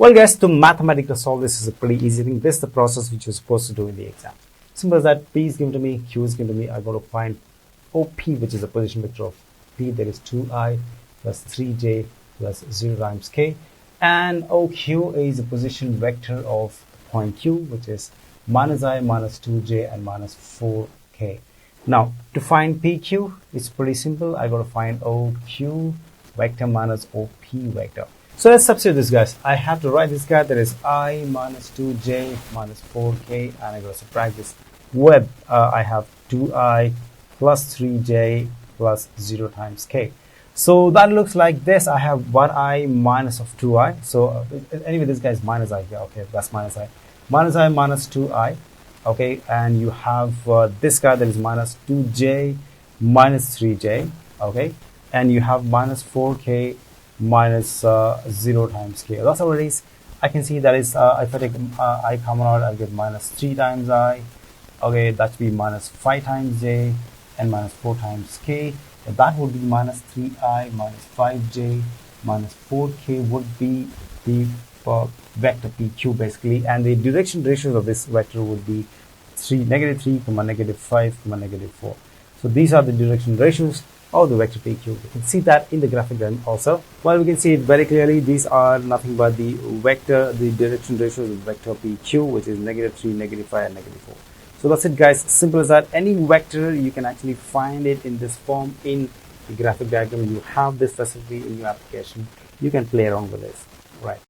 Well guys, to mathematically solve this is a pretty easy thing. This is the process which you're supposed to do in the exam. Simple as that. P is given to me, Q is given to me. I got to find OP, which is the position vector of P. There is 2i plus 3j plus 0 times k, and OQ is the position vector of point Q, which is minus I minus 2j and minus 4k. Now to find PQ, it's pretty simple. I got to find OQ vector minus OP vector. So let's substitute this, guys. I have to write this guy, that is I minus 2j minus 4k, and I got to subtract this with I have 2i plus 3j plus 0 times k. So that looks like this. I have 1i minus of 2i. So anyway, this guy is minus I here. Okay, that's minus I minus 2i. Okay, and you have this guy, that is minus 2j minus 3j. Okay, and you have minus 4k minus 0 times k. That's how it is. I can see that is if I take I common out, I get minus 3 times I. Okay, that should be minus 5 times j and minus 4 times k. That would be minus 3i minus 5j minus 4k would be the vector PQ basically, and the direction ratios of this vector would be -3, -5, -4. So these are the direction ratios of the vector PQ. You can see that in the graphic then also. Well, we can see it very clearly. These are nothing but the vector, the direction ratios of vector PQ, which is -3, -5, and -4. So that's it, guys. Simple as that. Any vector, you can actually find it in this form in the graphic diagram. You have this facility in your application. You can play around with this. Right.